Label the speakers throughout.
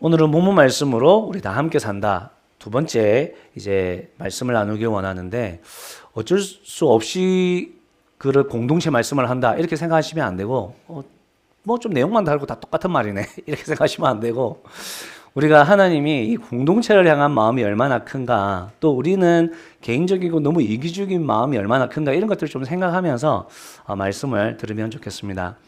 Speaker 1: 오늘은 본문 말씀으로 우리 다 함께 산다. 두 번째 이제 말씀을 나누기 원하는데 어쩔 수 없이 그를 공동체 말씀을 한다. 이렇게 생각하시면 안 되고 뭐 좀 내용만 다르고 다 똑같은 말이네. 이렇게 생각하시면 안 되고 우리가 하나님이 이 공동체를 향한 마음이 얼마나 큰가, 또 우리는 개인적이고 너무 이기적인 마음이 얼마나 큰가, 이런 것들을 좀 생각하면서 말씀을 들으면 좋겠습니다.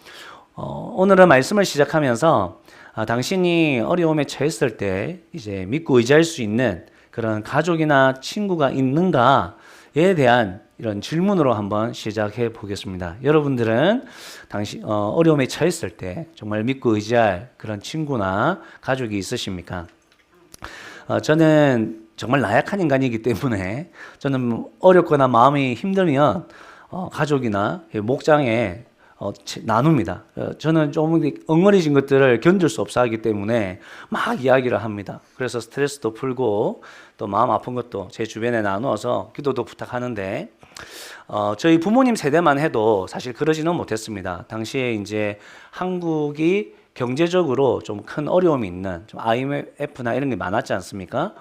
Speaker 1: 오늘은 말씀을 시작하면서 당신이 어려움에 처했을 때 이제 믿고 의지할 수 있는 그런 가족이나 친구가 있는가에 대한 이런 질문으로 한번 시작해 보겠습니다. 여러분들은 어려움에 처했을 때 정말 믿고 의지할 그런 친구나 가족이 있으십니까? 저는 정말 나약한 인간이기 때문에 저는 어렵거나 마음이 힘들면 가족이나 목장에 나눕니다. 저는 좀 엉거리진 것들을 견딜 수 없어 하기 때문에 막 이야기를 합니다. 그래서 스트레스도 풀고 또 마음 아픈 것도 제 주변에 나누어서 기도도 부탁하는데 저희 부모님 세대만 해도 사실 그러지는 못했습니다. 당시에 이제 한국이 경제적으로 좀 큰 어려움이 있는 좀 IMF나 이런 게 많았지 않습니까?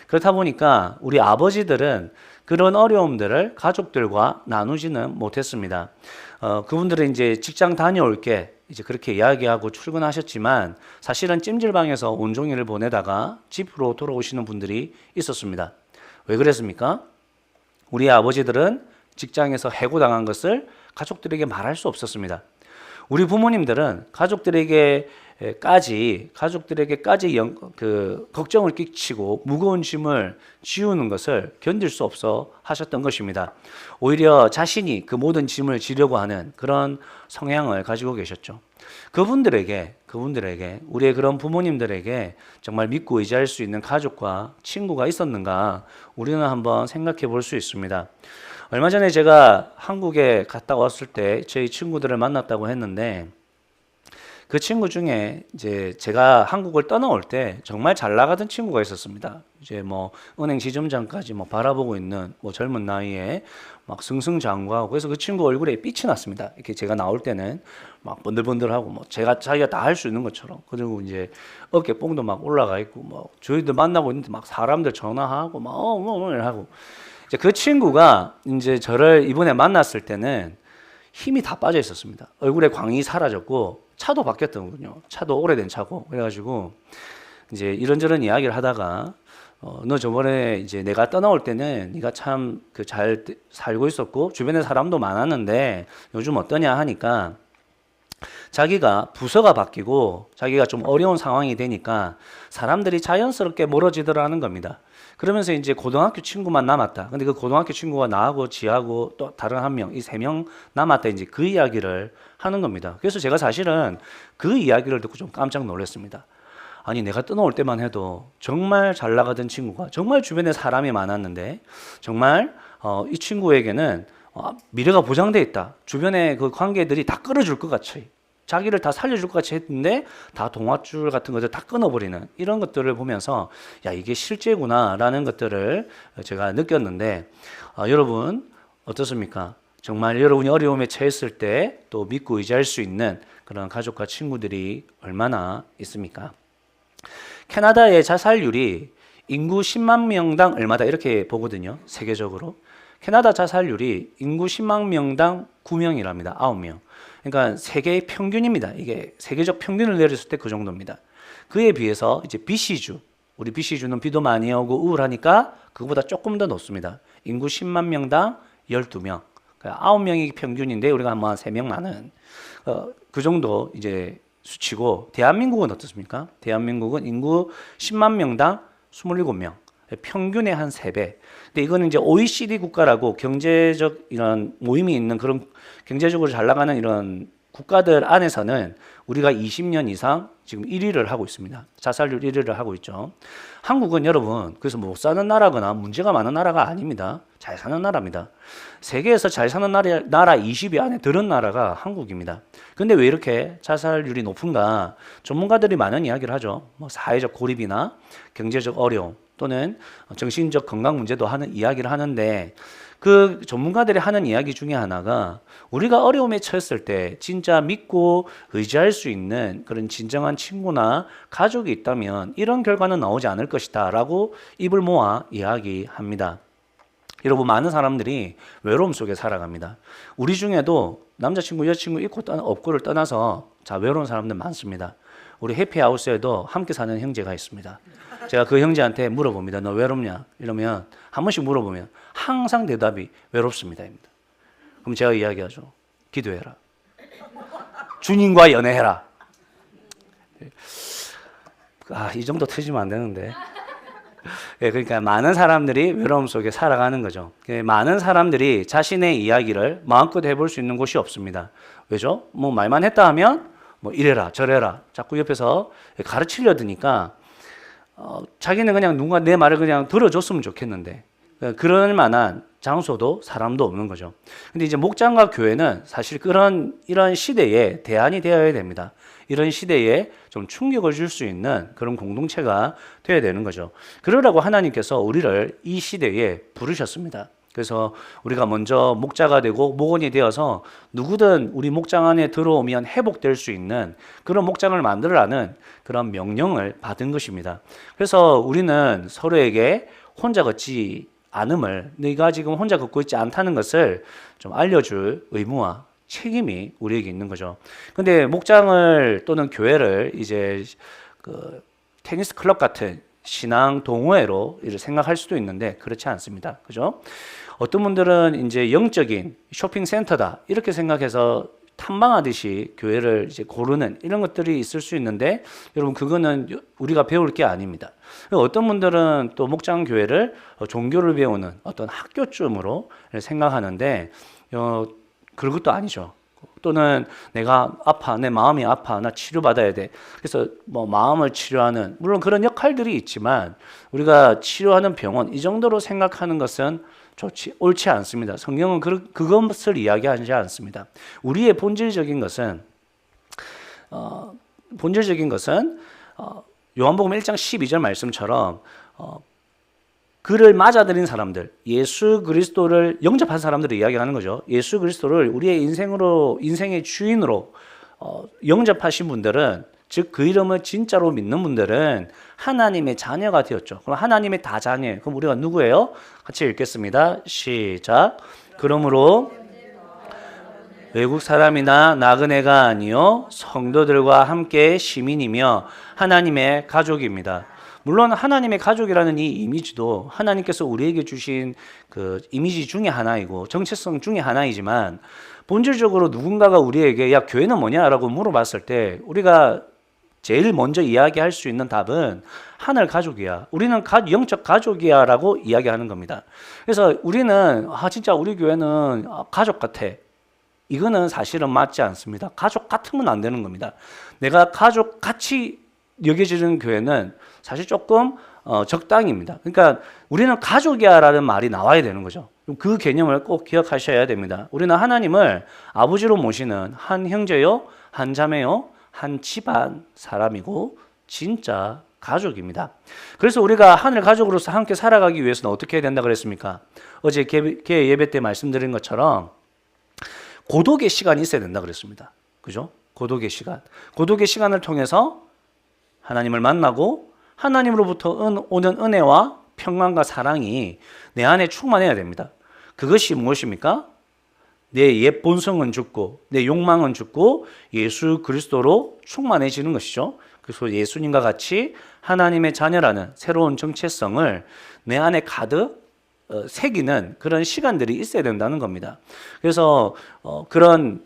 Speaker 1: 그렇다 보니까 우리 아버지들은 그런 어려움들을 가족들과 나누지는 못했습니다. 그분들은 이제 직장 다녀올 게 이제 그렇게 이야기하고 출근하셨지만 사실은 찜질방에서 온종일을 보내다가 집으로 돌아오시는 분들이 있었습니다. 왜 그랬습니까? 우리 아버지들은 직장에서 해고당한 것을 가족들에게 말할 수 없었습니다. 우리 부모님들은 가족들에게까지 걱정을 끼치고 무거운 짐을 지우는 것을 견딜 수 없어 하셨던 것입니다. 오히려 자신이 그 모든 짐을 지려고 하는 그런 성향을 가지고 계셨죠. 그분들에게 우리의 그런 부모님들에게 정말 믿고 의지할 수 있는 가족과 친구가 있었는가, 우리는 한번 생각해 볼 수 있습니다. 얼마 전에 제가 한국에 갔다 왔을 때 저희 친구들을 만났다고 했는데, 그 친구 중에 이제 제가 한국을 떠나올 때 정말 잘 나가던 친구가 있었습니다. 이제 뭐 은행 지점장까지 뭐 바라보고 있는 뭐 젊은 나이에 막 승승장구하고, 그래서 그 친구 얼굴에 빛이 났습니다. 이렇게 제가 나올 때는 막 번들번들하고 뭐 자기가 다 할 수 있는 것처럼, 그리고 이제 어깨뽕도 막 올라가 있고, 뭐 저희들 만나고 있는데 막 사람들 전화하고 막 하고. 이제 그 친구가 이제 저를 이번에 만났을 때는 힘이 다 빠져 있었습니다. 얼굴에 광이 사라졌고 차도 바뀌었더군요. 차도 오래된 차고. 그래가지고 이제 이런저런 이야기를 하다가 너 저번에 이제 내가 떠나올 때는 네가 참 잘 살고 있었고 주변에 사람도 많았는데 요즘 어떠냐 하니까, 자기가 부서가 바뀌고 자기가 좀 어려운 상황이 되니까 사람들이 자연스럽게 멀어지더라는 겁니다. 그러면서 이제 고등학교 친구만 남았다. 근데 그 고등학교 친구가 나하고 지하고 또 다른 한 명, 이 세 명 남았다. 이제 그 이야기를 하는 겁니다. 그래서 제가 사실은 그 이야기를 듣고 좀 깜짝 놀랐습니다. 아니, 내가 떠나올 때만 해도 정말 잘 나가던 친구가 정말 주변에 사람이 많았는데 정말 이 친구에게는 미래가 보장돼 있다. 주변에 그 관계들이 다 끌어줄 것 같이, 자기를 다 살려줄 것 같이 했는데 다 동아줄 같은 것을 다 끊어버리는 이런 것들을 보면서 야, 이게 실제구나 라는 것들을 제가 느꼈는데, 여러분 어떻습니까? 정말 여러분이 어려움에 처했을 때 또 믿고 의지할 수 있는 그런 가족과 친구들이 얼마나 있습니까? 캐나다의 자살률이 인구 10만 명당 얼마다 이렇게 보거든요. 세계적으로 캐나다 자살률이 인구 10만 명당 9명이랍니다. 9명. 그러니까 세계의 평균입니다. 이게 세계적 평균을 내렸을 때 그 정도입니다. 그에 비해서 이제 BC주, 우리 BC주는 비도 많이 오고 우울하니까 그거보다 조금 더 높습니다. 인구 10만 명당 12명. 그러니까 9명이 평균인데 우리가 한 3명 많은 그 정도 이제 수치고, 대한민국은 어떻습니까? 대한민국은 인구 10만 명당 27명. 평균의 한 3배. 근데 이거는 이제 OECD 국가라고 경제적 이런 모임이 있는 그런 경제적으로 잘 나가는 이런 국가들 안에서는 우리가 20년 이상 지금 1위를 하고 있습니다. 자살률 1위를 하고 있죠. 한국은 여러분, 그래서 못 사는 나라거나 문제가 많은 나라가 아닙니다. 잘 사는 나라입니다. 세계에서 잘 사는 나라 20위 안에 들은 나라가 한국입니다. 근데 왜 이렇게 자살률이 높은가? 전문가들이 많은 이야기를 하죠. 뭐 사회적 고립이나 경제적 어려움 또는 정신적 건강 문제도 하는 이야기를 하는데, 그 전문가들이 하는 이야기 중에 하나가 우리가 어려움에 처했을 때 진짜 믿고 의지할 수 있는 그런 진정한 친구나 가족이 있다면 이런 결과는 나오지 않을 것이다 라고 입을 모아 이야기합니다. 여러분, 많은 사람들이 외로움 속에 살아갑니다. 우리 중에도 남자친구, 여자친구 있고 없고를 떠나서 외로운 사람들 많습니다. 우리 해피하우스에도 함께 사는 형제가 있습니다. 제가 그 형제한테 물어봅니다. 너 외롭냐? 이러면 한 번씩 물어보면 항상 대답이 외롭습니다. 그럼 제가 이야기하죠. 기도해라. 주님과 연애해라. 이 정도 터지면 안 되는데. 그러니까 많은 사람들이 외로움 속에 살아가는 거죠. 많은 사람들이 자신의 이야기를 마음껏 해볼 수 있는 곳이 없습니다. 왜죠? 뭐 말만 했다 하면 뭐 이래라 저래라 자꾸 옆에서 가르치려 드니까 자기는 그냥 누군가 내 말을 그냥 들어줬으면 좋겠는데 그럴 만한 장소도 사람도 없는 거죠. 근데 이제 목장과 교회는 사실 이런 시대에 대안이 되어야 됩니다. 이런 시대에 좀 충격을 줄 수 있는 그런 공동체가 되어야 되는 거죠. 그러라고 하나님께서 우리를 이 시대에 부르셨습니다. 그래서 우리가 먼저 목자가 되고 목원이 되어서 누구든 우리 목장 안에 들어오면 회복될 수 있는 그런 목장을 만들어라는 그런 명령을 받은 것입니다. 그래서 우리는 서로에게 혼자 걷지 않음을, 네가 지금 혼자 걷고 있지 않다는 것을 좀 알려줄 의무와 책임이 우리에게 있는 거죠. 근데 목장을 또는 교회를 이제 그 테니스 클럽 같은 신앙 동호회로 생각할 수도 있는데 그렇지 않습니다. 그죠? 어떤 분들은 이제 영적인 쇼핑센터다 이렇게 생각해서 탐방하듯이 교회를 이제 고르는 이런 것들이 있을 수 있는데 여러분 그거는 우리가 배울 게 아닙니다. 어떤 분들은 또 목장 교회를 종교를 배우는 어떤 학교쯤으로 생각하는데 그런 것도 아니죠. 또는 내가 아파, 내 마음이 아파, 나 치료받아야 돼. 그래서 뭐 마음을 치료하는 물론 그런 역할들이 있지만 우리가 치료하는 병원 이 정도로 생각하는 것은 옳지 않습니다. 성경은 그것을 이야기하지 않습니다. 우리의 본질적인 것은 요한복음 1장 12절 말씀처럼 그를 맞아들인 사람들, 예수 그리스도를 영접한 사람들을 이야기하는 거죠. 예수 그리스도를 우리의 인생의 주인으로 영접하신 분들은, 즉 그 이름을 진짜로 믿는 분들은 하나님의 자녀가 되었죠. 그럼 하나님의 다자녀, 그럼 우리가 누구예요? 같이 읽겠습니다. 시작. 그러므로 외국 사람이나 나그네가 아니요 성도들과 함께 시민이며 하나님의 가족입니다. 물론 하나님의 가족이라는 이 이미지도 하나님께서 우리에게 주신 그 이미지 중에 하나이고 정체성 중에 하나이지만 본질적으로 누군가가 우리에게 야 교회는 뭐냐라고 물어봤을 때 우리가 제일 먼저 이야기할 수 있는 답은 하늘 가족이야. 우리는 영적 가족이야 라고 이야기하는 겁니다. 그래서 우리는 진짜 우리 교회는 가족 같아. 이거는 사실은 맞지 않습니다. 가족 같으면 안 되는 겁니다. 내가 가족 같이 여겨지는 교회는 사실 조금 적당입니다. 그러니까 우리는 가족이야 라는 말이 나와야 되는 거죠. 그 개념을 꼭 기억하셔야 됩니다. 우리는 하나님을 아버지로 모시는 한 형제요, 한 자매요, 한 집안 사람이고 진짜 가족입니다. 그래서 우리가 하늘 가족으로서 함께 살아가기 위해서는 어떻게 해야 된다 그랬습니까? 어제 개회 예배 때 말씀드린 것처럼 고독의 시간이 있어야 된다 그랬습니다. 그죠? 고독의 시간. 고독의 시간을 통해서 하나님을 만나고 하나님으로부터 오는 은혜와 평안과 사랑이 내 안에 충만해야 됩니다. 그것이 무엇입니까? 내 옛 본성은 죽고 내 욕망은 죽고 예수 그리스도로 충만해지는 것이죠. 그래서 예수님과 같이 하나님의 자녀라는 새로운 정체성을 내 안에 가득 새기는 그런 시간들이 있어야 된다는 겁니다. 그래서 그런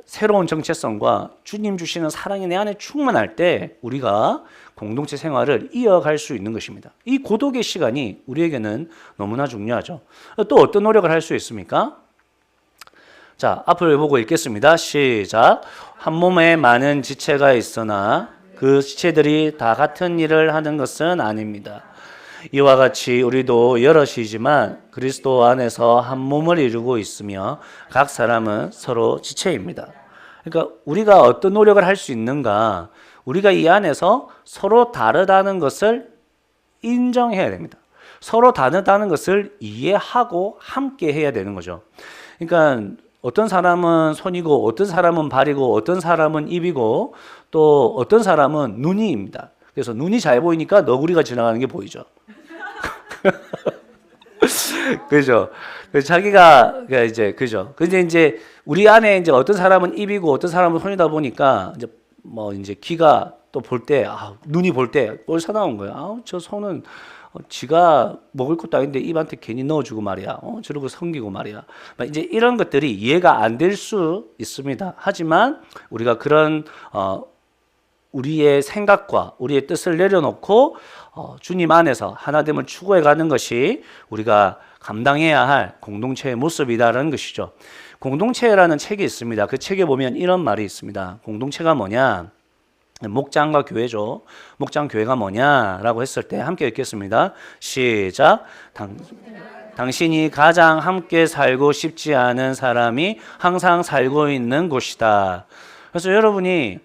Speaker 1: 새로운 정체성과 주님 주시는 사랑이 내 안에 충만할 때 우리가 공동체 생활을 이어갈 수 있는 것입니다. 이 고독의 시간이 우리에게는 너무나 중요하죠. 또 어떤 노력을 할 수 있습니까? 자, 앞을 보고 읽겠습니다. 시작. 한 몸에 많은 지체가 있으나 그 지체들이 다 같은 일을 하는 것은 아닙니다. 이와 같이 우리도 여럿이지만 그리스도 안에서 한 몸을 이루고 있으며 각 사람은 서로 지체입니다. 그러니까 우리가 어떤 노력을 할 수 있는가? 우리가 이 안에서 서로 다르다는 것을 인정해야 됩니다. 서로 다르다는 것을 이해하고 함께 해야 되는 거죠. 그러니까 어떤 사람은 손이고 어떤 사람은 발이고 어떤 사람은 입이고 또 어떤 사람은 눈이입니다. 그래서 눈이 잘 보이니까 너구리가 지나가는 게 보이죠. 그죠? 자기가 이제 그죠? 근데 이제 우리 안에 이제 어떤 사람은 입이고 어떤 사람은 손이다 보니까 이제 뭐 이제 귀가 또 볼 때 눈이 볼 때 꼴사 나온 거예요. 저 손은 지가 먹을 것도 아닌데 입한테 괜히 넣어주고 말이야. 저러고 섬기고 말이야. 이제 이런 것들이 이해가 안 될 수 있습니다. 하지만 우리가 그런 우리의 생각과 우리의 뜻을 내려놓고 주님 안에서 하나됨을 추구해 가는 것이 우리가 감당해야 할 공동체의 모습이다라는 것이죠. 공동체라는 책이 있습니다. 그 책에 보면 이런 말이 있습니다. 공동체가 뭐냐? 목장과 교회죠. 목장 교회가 뭐냐라고 했을 때 함께 읽겠습니다. 시작. 당신이 가장 함께 살고 싶지 않은 사람이 항상 살고 있는 곳이다. 그래서 여러분이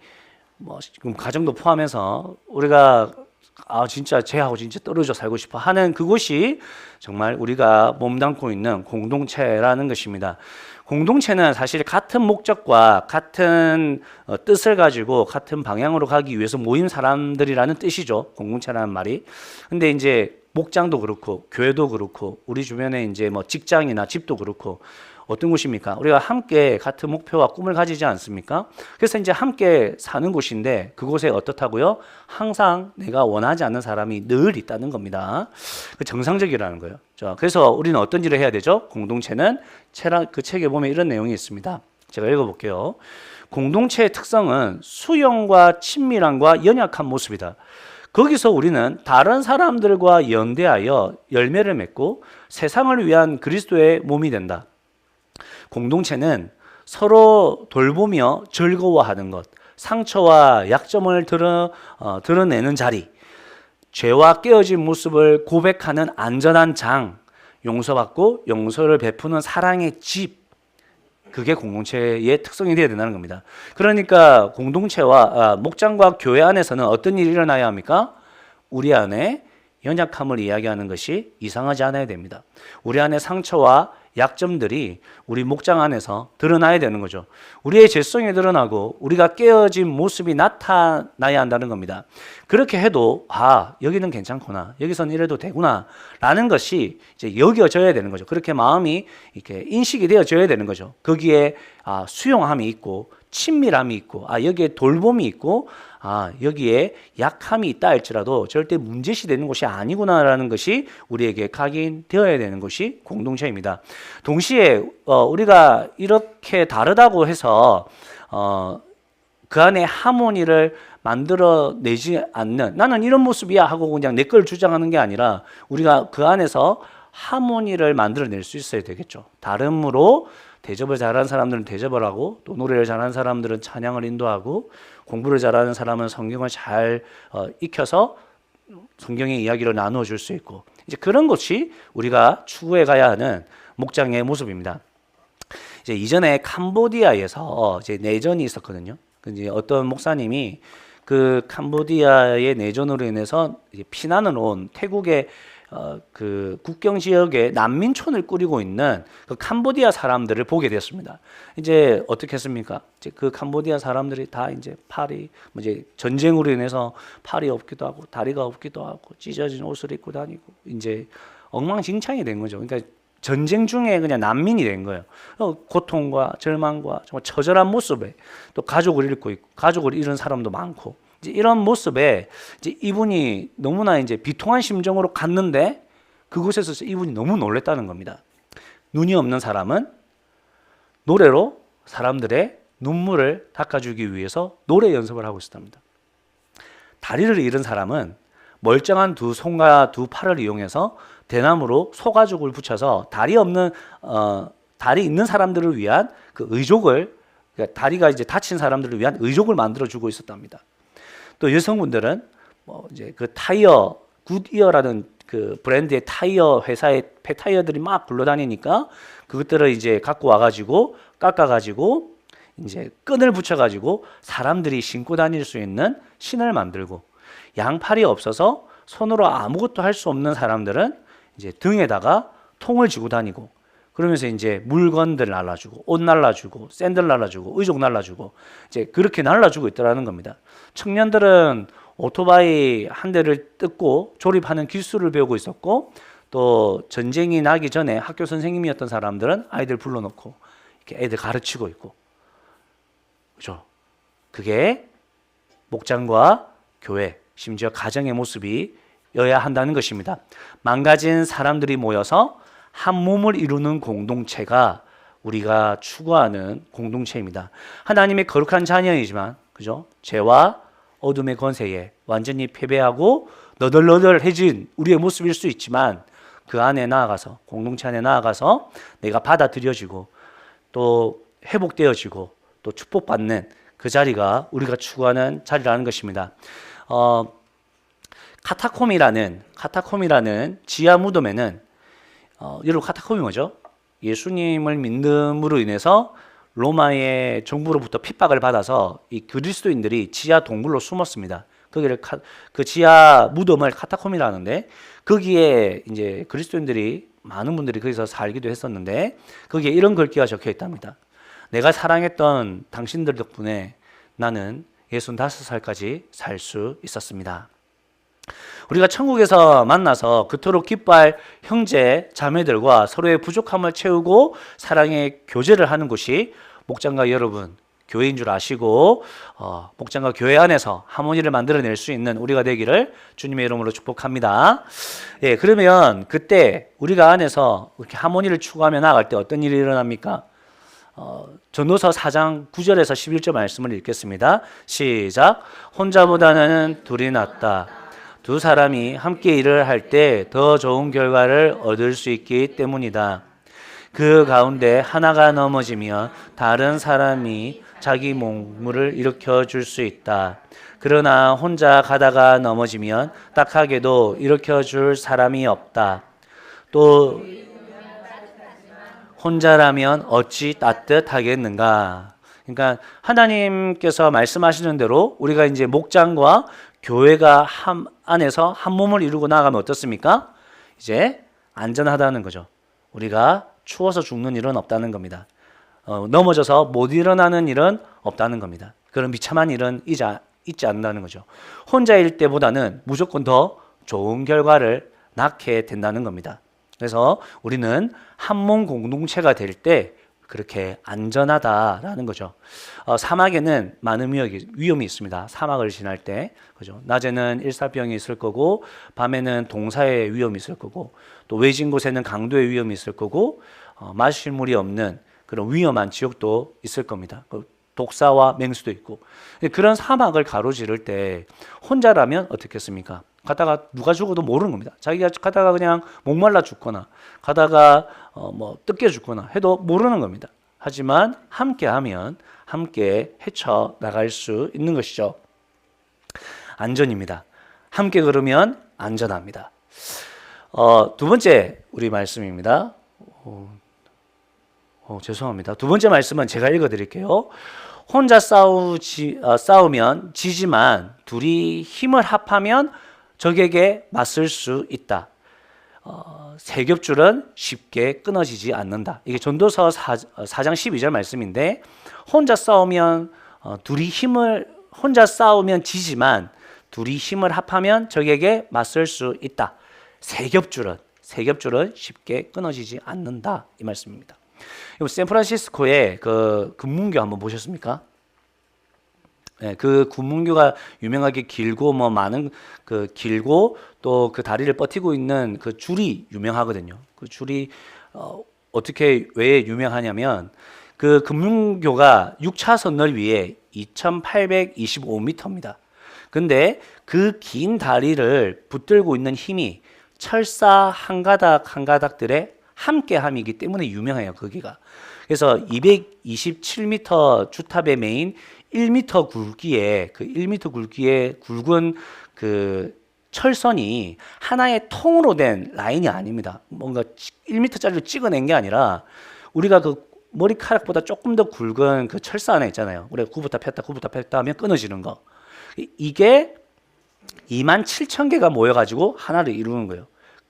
Speaker 1: 뭐 지금 가정도 포함해서 우리가 진짜 쟤하고 진짜 떨어져 살고 싶어 하는 그곳이 정말 우리가 몸담고 있는 공동체라는 것입니다. 공동체는 사실 같은 목적과 같은 뜻을 가지고 같은 방향으로 가기 위해서 모인 사람들이라는 뜻이죠. 공동체라는 말이. 근데 이제 목장도 그렇고 교회도 그렇고 우리 주변에 이제 뭐 직장이나 집도 그렇고 어떤 곳입니까? 우리가 함께 같은 목표와 꿈을 가지지 않습니까? 그래서 이제 함께 사는 곳인데 그곳에 어떻다고요? 항상 내가 원하지 않는 사람이 늘 있다는 겁니다. 그 정상적이라는 거예요. 자, 그래서 우리는 어떤 일을 해야 되죠? 공동체는 그 책에 보면 이런 내용이 있습니다. 제가 읽어볼게요. 공동체의 특성은 수용과 친밀함과 연약한 모습이다. 거기서 우리는 다른 사람들과 연대하여 열매를 맺고 세상을 위한 그리스도의 몸이 된다. 공동체는 서로 돌보며 즐거워하는 것, 상처와 약점을 드러내는 자리, 죄와 깨어진 모습을 고백하는 안전한 장, 용서받고 용서를 베푸는 사랑의 집, 그게 공동체의 특성이 되어야 된다는 겁니다. 그러니까 공동체와 목장과 교회 안에서는 어떤 일이 일어나야 합니까? 우리 안에 연약함을 이야기하는 것이 이상하지 않아야 됩니다. 우리 안에 상처와 약점들이 우리 목장 안에서 드러나야 되는 거죠. 우리의 죄성이 드러나고 우리가 깨어진 모습이 나타나야 한다는 겁니다. 그렇게 해도 여기는 괜찮구나, 여기서는 이래도 되구나 라는 것이 이제 여겨져야 되는 거죠. 그렇게 마음이 이렇게 인식이 되어져야 되는 거죠. 거기에 수용함이 있고 친밀함이 있고 여기에 돌봄이 있고 여기에 약함이 있다 할지라도 절대 문제시 되는 것이 아니구나라는 것이 우리에게 각인되어야 되는 것이 공동체입니다. 동시에 우리가 이렇게 다르다고 해서 그 안에 하모니를 만들어내지 않는, 나는 이런 모습이야 하고 그냥 내 걸 주장하는 게 아니라 우리가 그 안에서 하모니를 만들어낼 수 있어야 되겠죠. 다름으로 대접을 잘하는 사람들은 대접을 하고, 또 노래를 잘하는 사람들은 찬양을 인도하고, 공부를 잘하는 사람은 성경을 잘 익혀서 성경의 이야기를 나누어 줄 수 있고, 이제 그런 것이 우리가 추구해 가야 하는 목장의 모습입니다. 이제 이전에 캄보디아에서 이제 내전이 있었거든요. 이제 어떤 목사님이 그 캄보디아의 내전으로 인해서 이제 피난을 온 태국의 그 국경 지역에 난민촌을 꾸리고 있는 그 캄보디아 사람들을 보게 되었습니다. 이제 어떻게 했습니까? 이제 그 캄보디아 사람들이 다 이제 팔이 이제 전쟁으로 인해서 팔이 없기도 하고 다리가 없기도 하고 찢어진 옷을 입고 다니고 이제 엉망진창이 된 거죠. 그러니까 전쟁 중에 그냥 난민이 된 거예요. 고통과 절망과 정말 처절한 모습에 또 가족을 잃고 있고 가족을 잃은 사람도 많고, 이제 이런 모습에 이제 이분이 너무나 이제 비통한 심정으로 갔는데 그곳에서 이분이 너무 놀랬다는 겁니다. 눈이 없는 사람은 노래로 사람들의 눈물을 닦아주기 위해서 노래 연습을 하고 있었답니다. 다리를 잃은 사람은 멀쩡한 두 손과 두 팔을 이용해서 대나무로 소가죽을 붙여서 다리 있는 사람들을 위한 그 의족을, 그러니까 다리가 이제 다친 사람들을 위한 의족을 만들어주고 있었답니다. 또 여성분들은 이제 그 타이어, 굿이어라는 그 브랜드의 타이어 회사의 폐타이어들이 막 굴러다니니까 그것들을 이제 갖고 와가지고 깎아가지고 이제 끈을 붙여가지고 사람들이 신고 다닐 수 있는 신을 만들고, 양팔이 없어서 손으로 아무것도 할 수 없는 사람들은 이제 등에다가 통을 지고 다니고 그러면서 이제 물건들 날라주고 옷 날라주고 샌들 날라주고 의족 날라주고 이제 그렇게 날라주고 있더라는 겁니다. 청년들은 오토바이 한 대를 뜯고 조립하는 기술을 배우고 있었고 또 전쟁이 나기 전에 학교 선생님이었던 사람들은 아이들 불러놓고 이렇게 애들 가르치고 있고 그죠? 그게 목장과 교회 심지어 가정의 모습이어야 한다는 것입니다. 망가진 사람들이 모여서 한 몸을 이루는 공동체가 우리가 추구하는 공동체입니다. 하나님의 거룩한 자녀이지만 그죠? 죄와 어둠의 권세에 완전히 패배하고 너덜너덜해진 우리의 모습일 수 있지만 그 안에 나아가서 공동체 안에 나아가서 내가 받아들여지고 또 회복되어지고 또 축복받는 그 자리가 우리가 추구하는 자리라는 것입니다. 카타콤이라는 지하 무덤에는 여러분 카타콤이 뭐죠? 예수님을 믿음으로 인해서 로마의 정부로부터 핍박을 받아서 이 그리스도인들이 지하 동굴로 숨었습니다. 그 지하 무덤을 카타콤이라는데 거기에 이제 그리스도인들이 많은 분들이 거기서 살기도 했었는데 거기에 이런 글귀가 적혀 있답니다. 내가 사랑했던 당신들 덕분에 나는 65살까지 살 수 있었습니다. 우리가 천국에서 만나서 그토록 기뻐할 형제 자매들과 서로의 부족함을 채우고 사랑의 교제를 하는 곳이 목장과 여러분 교회인 줄 아시고 목장과 교회 안에서 하모니를 만들어낼 수 있는 우리가 되기를 주님의 이름으로 축복합니다. 예, 그러면 그때 우리가 안에서 이렇게 하모니를 추구하며 나아갈 때 어떤 일이 일어납니까? 전도서 4장 9절에서 11절 말씀을 읽겠습니다. 시작. 혼자보다는 둘이 낫다. 두 사람이 함께 일을 할 때 더 좋은 결과를 얻을 수 있기 때문이다. 그 가운데 하나가 넘어지면 다른 사람이 자기 몸을 일으켜 줄 수 있다. 그러나 혼자 가다가 넘어지면 딱하게도 일으켜 줄 사람이 없다. 또 혼자라면 어찌 따뜻하겠는가? 그러니까 하나님께서 말씀하시는 대로 우리가 이제 목장과 교회가 안에서 한 몸을 이루고 나가면 어떻습니까? 이제 안전하다는 거죠. 우리가 추워서 죽는 일은 없다는 겁니다. 넘어져서 못 일어나는 일은 없다는 겁니다. 그런 비참한 일은 있지 않는다는 거죠. 혼자일 때보다는 무조건 더 좋은 결과를 낳게 된다는 겁니다. 그래서 우리는 한 몸 공동체가 될 때 그렇게 안전하다라는 거죠. 사막에는 많은 위험이 있습니다. 사막을 지날 때, 그죠? 낮에는 일사병이 있을 거고, 밤에는 동사의 위험이 있을 거고, 또 외진 곳에는 강도의 위험이 있을 거고, 마실 물이 없는 그런 위험한 지역도 있을 겁니다. 독사와 맹수도 있고, 그런 사막을 가로지를 때 혼자라면 어떻겠습니까? 가다가 누가 죽어도 모르는 겁니다. 자기가 가다가 그냥 목말라 죽거나 가다가 뭐 뜯겨 죽거나 해도 모르는 겁니다. 하지만 함께하면 함께 헤쳐 나갈 수 있는 것이죠. 안전입니다. 함께 걸으면 안전합니다. 두 번째 우리 말씀입니다. 죄송합니다. 두 번째 말씀은 제가 읽어드릴게요. 혼자 싸우면 지지만 둘이 힘을 합하면 적에게 맞설 수 있다. 세 겹줄은 쉽게 끊어지지 않는다. 이게 전도서 4장 12절 말씀인데 혼자 싸우면 혼자 싸우면 지지만 둘이 힘을 합하면 적에게 맞설 수 있다. 세 겹줄은 쉽게 끊어지지 않는다. 이 말씀입니다. 샌프란시스코의 그 금문교 한번 보셨습니까? 네, 그 군문교가 유명하게 길고 많은 그 길고 또 그 다리를 버티고 있는 그 줄이 유명하거든요. 그 줄이 어떻게 왜 유명하냐면 그 금문교가 6차선 넓이에 2,825m입니다. 근데 그 긴 다리를 붙들고 있는 힘이 철사 한 가닥 한 가닥들의 함께함이기 때문에 유명해요. 거기가. 그래서 227m 주탑의 메인 1m 굵기에 굵은 그 철선이 하나의 통으로 된 라인이 아닙니다. 뭔가 1m짜리로 찍어낸 게 아니라 우리가 그 머리카락보다 조금 더 굵은 그 철사 하나 있잖아요. 우리가 굽었다 폈다 하면 끊어지는 거. 이게 27,000개가 모여가지고 하나를 이루는 거예요.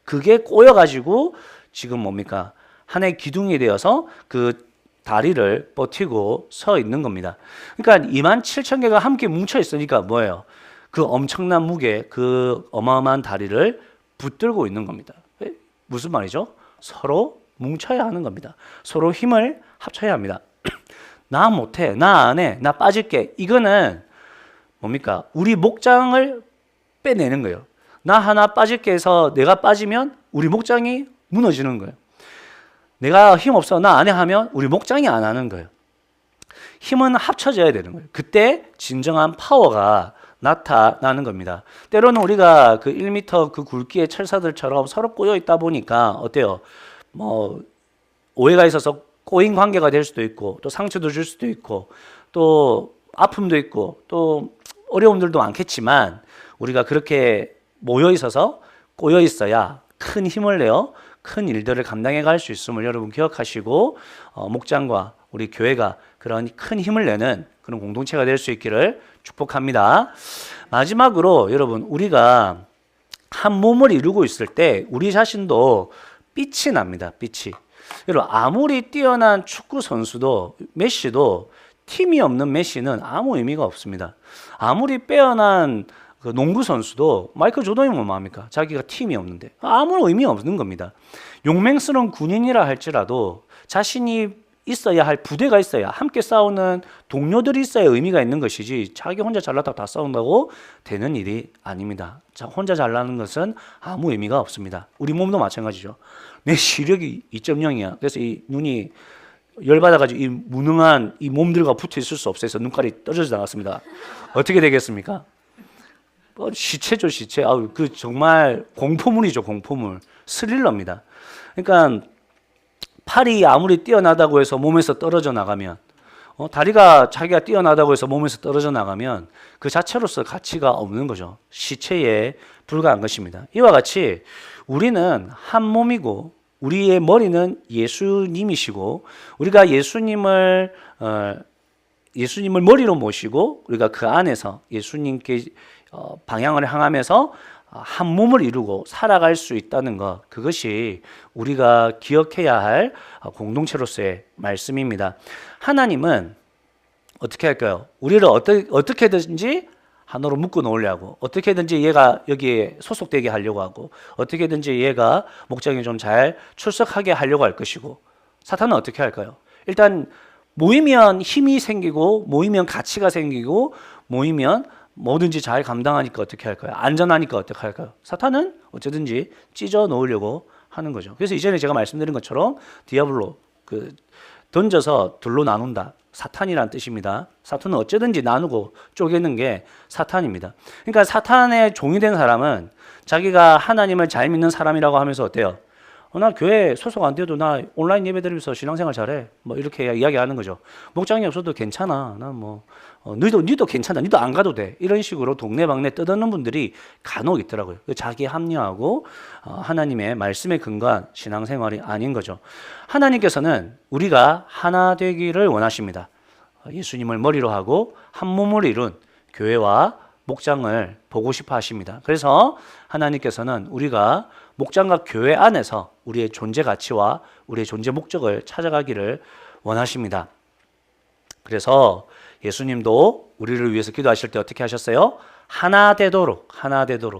Speaker 1: 그게 꼬여가지고 지금 뭡니까? 하나의 기둥이 되어서 그 다리를 버티고 서 있는 겁니다. 그러니까 27,000개가 함께 뭉쳐 있으니까 뭐예요? 그 엄청난 무게, 그 어마어마한 다리를 붙들고 있는 겁니다. 무슨 말이죠? 서로 뭉쳐야 하는 겁니다. 서로 힘을 합쳐야 합니다. 나 못해, 나 안 해, 나 빠질게. 이거는 뭡니까? 우리 목장을 빼내는 거예요. 나 하나 빠질게 해서 내가 빠지면 우리 목장이 무너지는 거예요. 내가 힘 없어, 나 안 해 하면 우리 목장이 안 하는 거예요. 힘은 합쳐져야 되는 거예요. 그때 진정한 파워가 나타나는 겁니다. 때로는 우리가 그 1m 그 굵기의 철사들처럼 서로 꼬여 있다 보니까 어때요? 뭐 오해가 있어서 꼬인 관계가 될 수도 있고 또 상처도 줄 수도 있고 또 아픔도 있고 또 어려움들도 많겠지만 우리가 그렇게 모여 있어서 꼬여 있어야 큰 힘을 내어 큰 일들을 감당해 갈 수 있음을 여러분 기억하시고 목장과 우리 교회가 그런 큰 힘을 내는 그런 공동체가 될 수 있기를 축복합니다. 마지막으로 여러분 우리가 한 몸을 이루고 있을 때 우리 자신도 빛이 납니다. 빛이. 여러분 아무리 뛰어난 축구 선수도 메시도 팀이 없는 메시는 아무 의미가 없습니다. 아무리 빼어난 그 농구 선수도 마이클 조던이 뭐합니까? 자기가 팀이 없는데 아무 의미 없는 겁니다. 용맹스러운 군인이라 할지라도 자신이 있어야 할 부대가 있어야 함께 싸우는 동료들이 있어야 의미가 있는 것이지 자기 혼자 잘났다고 다 싸운다고 되는 일이 아닙니다. 자, 혼자 잘나는 것은 아무 의미가 없습니다. 우리 몸도 마찬가지죠. 내 시력이 2.0이야. 그래서 이 눈이 열받아가지고 이 무능한 이 몸들과 붙어 있을 수 없어서 눈깔이 떨어져 나갔습니다. 어떻게 되겠습니까? 시체죠, 시체. 그 정말 공포물이죠, 공포물. 스릴러입니다. 그러니까 팔이 아무리 뛰어나다고 해서 몸에서 떨어져 나가면 다리가 자기가 뛰어나다고 해서 몸에서 떨어져 나가면 그 자체로서 가치가 없는 거죠. 시체에 불과한 것입니다. 이와 같이 우리는 한 몸이고 우리의 머리는 예수님이시고 우리가 예수님을 머리로 모시고 우리가 그 안에서 예수님께 방향을 향하면서 한 몸을 이루고 살아갈 수 있다는 것, 그것이 우리가 기억해야 할 공동체로서의 말씀입니다. 하나님은 어떻게 할까요? 우리를 어떻게든지 하나로 묶어 놓으려고, 어떻게든지 얘가 여기에 소속되게 하려고 하고, 어떻게든지 얘가 목장에 좀 잘 출석하게 하려고 할 것이고, 사탄은 어떻게 할까요? 일단 모이면 힘이 생기고, 모이면 가치가 생기고, 모이면 뭐든지 잘 감당하니까 어떻게 할까요? 안전하니까 어떻게 할까요? 사탄은 어쩌든지 찢어 놓으려고 하는 거죠. 그래서 이전에 제가 말씀드린 것처럼 디아블로, 던져서 둘로 나눈다. 사탄이란 뜻입니다. 사탄은 어쩌든지 나누고 쪼개는 게 사탄입니다. 그러니까 사탄의 종이 된 사람은 자기가 하나님을 잘 믿는 사람이라고 하면서 어때요? 나 교회 소속 안 돼도 나 온라인 예배 드리면서 신앙생활 잘해. 뭐 이렇게 이야기하는 거죠. 목장이 없어도 괜찮아. 난 너희도 괜찮아. 너희도 안 가도 돼. 이런 식으로 동네방네 떠드는 분들이 간혹 있더라고요. 자기 합리화하고 하나님의 말씀에 근거한 신앙생활이 아닌 거죠. 하나님께서는 우리가 하나 되기를 원하십니다. 예수님을 머리로 하고 한 몸을 이룬 교회와 목장을 보고 싶어 하십니다. 그래서 하나님께서는 우리가 목장과 교회 안에서 우리의 존재 가치와 우리의 존재 목적을 찾아가기를 원하십니다. 그래서 예수님도 우리를 위해서 기도하실 때 어떻게 하셨어요? 하나 되도록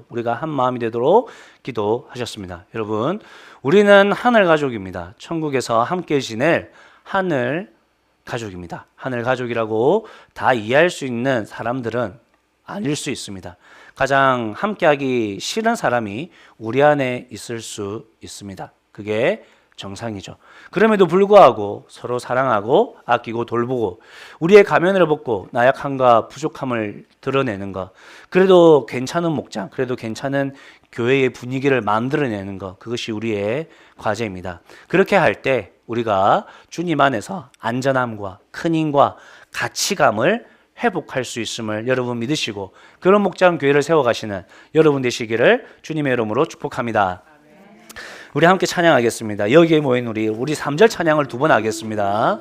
Speaker 1: 우리가 한 마음이 되도록 기도하셨습니다. 여러분, 우리는 하늘 가족입니다. 천국에서 함께 지낼 하늘 가족입니다. 하늘 가족이라고 다 이해할 수 있는 사람들은 아닐 수 있습니다. 가장 함께하기 싫은 사람이 우리 안에 있을 수 있습니다. 그게 정상이죠. 그럼에도 불구하고 서로 사랑하고 아끼고 돌보고 우리의 가면을 벗고 나약함과 부족함을 드러내는 것, 그래도 괜찮은 목장, 그래도 괜찮은 교회의 분위기를 만들어내는 것, 그것이 우리의 과제입니다. 그렇게 할 때 우리가 주님 안에서 안전함과 큰 힘과 가치감을 회복할 수 있음을 여러분 믿으시고 그런 목장 교회를 세워가시는 여러분 되시기를 주님의 이름으로 축복합니다. 우리 함께 찬양하겠습니다. 여기에 모인 우리 3절 찬양을 2번 하겠습니다.